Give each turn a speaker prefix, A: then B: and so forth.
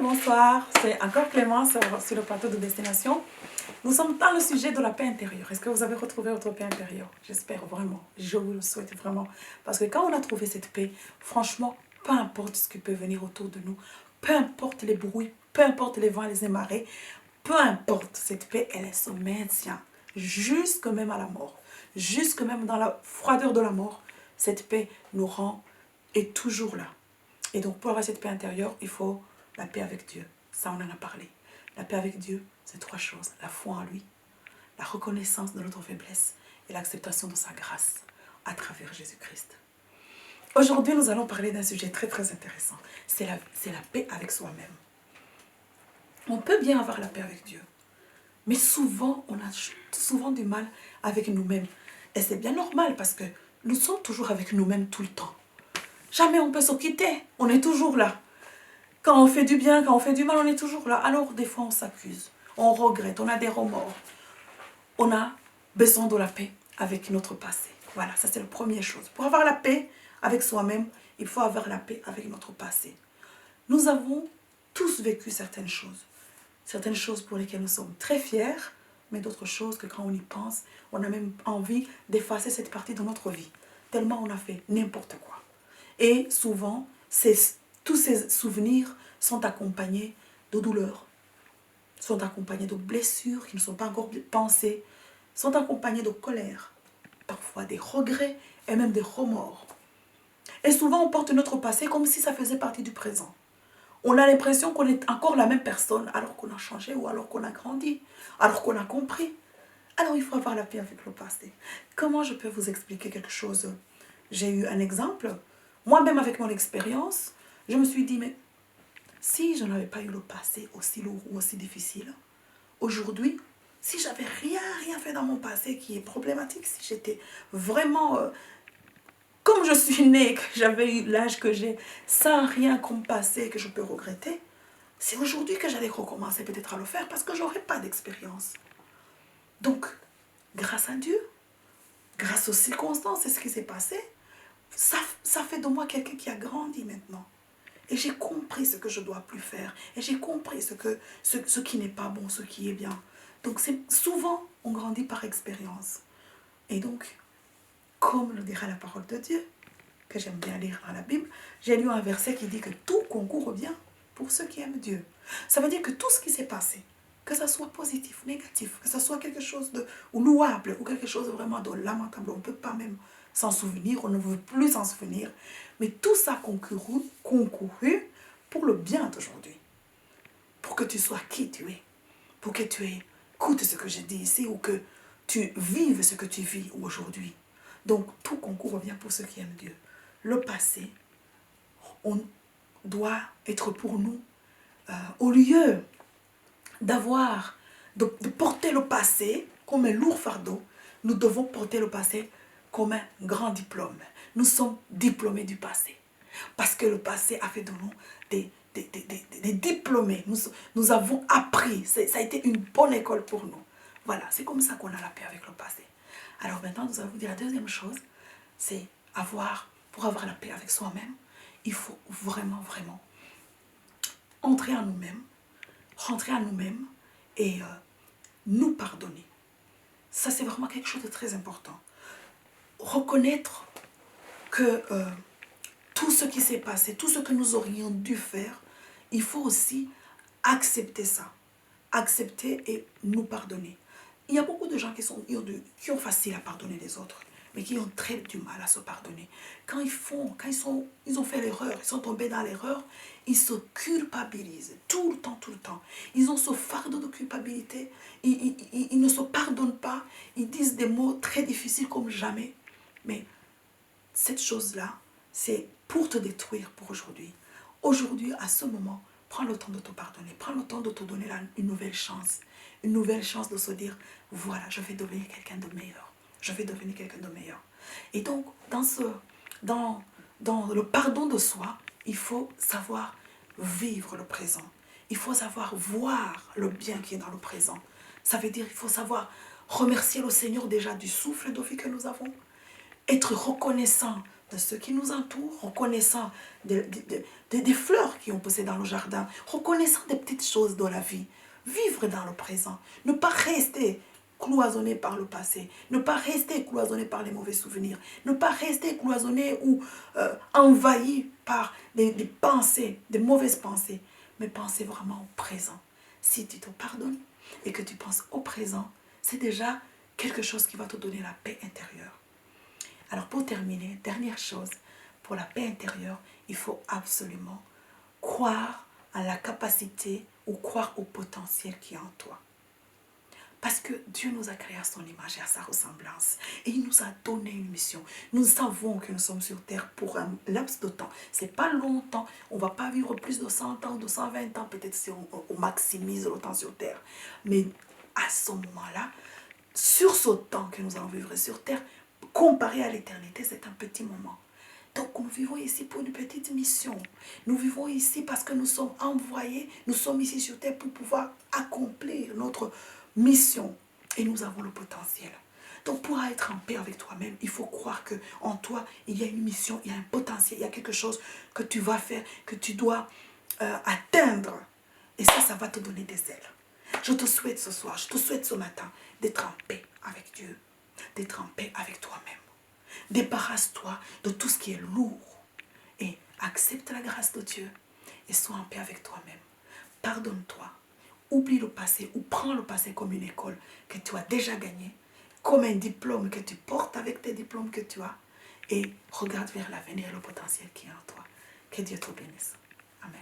A: bonsoir. C'est encore Clémence sur le plateau de Destination. Nous sommes dans le sujet de la paix intérieure. Est-ce que vous avez retrouvé votre paix intérieure? J'espère vraiment. Je vous le souhaite vraiment. Parce que quand on a trouvé cette paix, franchement, peu importe ce qui peut venir autour de nous, peu importe les bruits, peu importe les vents et les marées, peu importe, cette paix, elle se maintient jusque même à la mort. Jusque même dans la froideur de la mort, cette paix nous rend, est toujours là. Et donc, pour avoir cette paix intérieure, il faut la paix avec Dieu. Ça, on en a parlé. La paix avec Dieu, c'est trois choses. La foi en lui, la reconnaissance de notre faiblesse et l'acceptation de sa grâce à travers Jésus-Christ. Aujourd'hui, nous allons parler d'un sujet très, très intéressant. C'est la paix avec soi-même. On peut bien avoir la paix avec Dieu, mais souvent, on a souvent du mal avec nous-mêmes. Et c'est bien normal parce que nous sommes toujours avec nous-mêmes tout le temps. Jamais on peut se quitter. On est toujours là. Quand on fait du bien, quand on fait du mal, on est toujours là. Alors, des fois, on s'accuse. On regrette. On a des remords. On a besoin de la paix avec notre passé. Voilà, ça c'est la première chose. Pour avoir la paix avec soi-même, il faut avoir la paix avec notre passé. Nous avons tous vécu certaines choses. Certaines choses pour lesquelles nous sommes très fiers, mais d'autres choses que quand on y pense, on a même envie d'effacer cette partie de notre vie. Tellement on a fait n'importe quoi. Et souvent, tous ces souvenirs sont accompagnés de douleurs, sont accompagnés de blessures qui ne sont pas encore pensées, sont accompagnés de colère, parfois des regrets et même des remords. Et souvent, on porte notre passé comme si ça faisait partie du présent. On a l'impression qu'on est encore la même personne alors qu'on a changé ou alors qu'on a grandi, alors qu'on a compris. Alors, il faut avoir la paix avec le passé. Comment je peux vous expliquer quelque chose? J'ai eu un exemple. Moi-même, avec mon expérience, je me suis dit, mais si je n'avais pas eu le passé aussi lourd ou aussi difficile, aujourd'hui, si j'avais rien fait dans mon passé qui est problématique, si j'étais vraiment comme je suis née, que j'avais eu l'âge que j'ai, sans rien comme passé que je peux regretter, c'est aujourd'hui que j'allais recommencer peut-être à le faire parce que je n'aurais pas d'expérience. Donc, grâce à Dieu, grâce aux circonstances, c'est ce qui s'est passé, ça fait de moi quelqu'un qui a grandi maintenant. Et j'ai compris ce que je ne dois plus faire. Et j'ai compris ce qui n'est pas bon, ce qui est bien. Donc souvent, on grandit par expérience. Et donc, comme le dira la parole de Dieu, que j'aime bien lire dans la Bible, j'ai lu un verset qui dit que tout concourt bien pour ceux qui aiment Dieu. Ça veut dire que tout ce qui s'est passé, que ça soit positif, négatif, que ça soit quelque chose de louable ou quelque chose de vraiment de lamentable, on ne peut pas même s'en souvenir, on ne veut plus s'en souvenir, mais tout ça concouru pour le bien d'aujourd'hui, pour que tu sois qui tu es, pour que tu écoutes ce que j'ai dit ici ou que tu vives ce que tu vis aujourd'hui. Donc tout concourt bien pour ceux qui aiment Dieu. Le passé, on doit être pour nous, au lieu de porter le passé comme un lourd fardeau, nous devons porter le passé comme un grand diplôme. Nous sommes diplômés du passé. Parce que le passé a fait de nous des diplômés. Nous avons appris. Ça a été une bonne école pour nous. Voilà, c'est comme ça qu'on a la paix avec le passé. Alors maintenant, nous allons vous dire la deuxième chose, c'est pour avoir la paix avec soi-même, il faut vraiment, vraiment rentrer en nous-mêmes et nous pardonner. Ça, c'est vraiment quelque chose de très important. Reconnaître que tout ce qui s'est passé, tout ce que nous aurions dû faire, il faut aussi accepter ça. Accepter et nous pardonner. Il y a beaucoup de gens qui ont facile à pardonner les autres, mais qui ont très du mal à se pardonner. Quand ils ont fait l'erreur, ils sont tombés dans l'erreur, ils se culpabilisent tout le temps. Ils ont ce fardeau de culpabilité, ils ne se pardonnent pas, ils disent des mots très difficiles comme jamais. Mais cette chose-là, c'est pour te détruire pour aujourd'hui. Aujourd'hui, à ce moment, prends le temps de te pardonner, prends le temps de te donner une nouvelle chance. Une nouvelle chance de se dire, voilà, je vais devenir quelqu'un de meilleur. Je vais devenir quelqu'un de meilleur. Et donc, dans le pardon de soi, il faut savoir vivre le présent. Il faut savoir voir le bien qui est dans le présent. Ça veut dire qu'il faut savoir remercier le Seigneur déjà du souffle de vie que nous avons. Être reconnaissant de ceux qui nous entourent, reconnaissant des fleurs qui ont poussé dans le jardin, reconnaissant des petites choses de la vie. Vivre dans le présent, ne pas rester cloisonné par le passé, ne pas rester cloisonné par les mauvais souvenirs, ne pas rester cloisonné ou envahi par des pensées, des mauvaises pensées, mais penser vraiment au présent. Si tu te pardonnes et que tu penses au présent, c'est déjà quelque chose qui va te donner la paix intérieure. Alors pour terminer, dernière chose, pour la paix intérieure, il faut absolument croire à la capacité ou croire au potentiel qui est en toi. Parce que Dieu nous a créés à son image et à sa ressemblance. Et il nous a donné une mission. Nous savons que nous sommes sur terre pour un laps de temps. Ce n'est pas longtemps. On ne va pas vivre plus de 100 ans, de 120 ans, peut-être si on maximise le temps sur terre. Mais à ce moment-là, sur ce temps que nous allons vivre sur terre, comparé à l'éternité, c'est un petit moment. Donc nous vivons ici pour une petite mission. Nous vivons ici parce que nous sommes envoyés, nous sommes ici sur terre pour pouvoir accomplir notre mission. Et nous avons le potentiel. Donc pour être en paix avec toi-même, il faut croire qu'en toi, il y a une mission, il y a un potentiel, il y a quelque chose que tu vas faire, que tu dois atteindre. Et ça va te donner des ailes. Je te souhaite ce soir, je te souhaite ce matin d'être en paix avec Dieu, d'être en paix avec toi-même. Débarrasse-toi de tout ce qui est lourd et accepte la grâce de Dieu et sois en paix avec toi-même. Pardonne-toi, oublie le passé ou prends le passé comme une école que tu as déjà gagnée, comme un diplôme que tu portes avec tes diplômes que tu as et regarde vers l'avenir et le potentiel qui est en toi. Que Dieu te bénisse. Amen.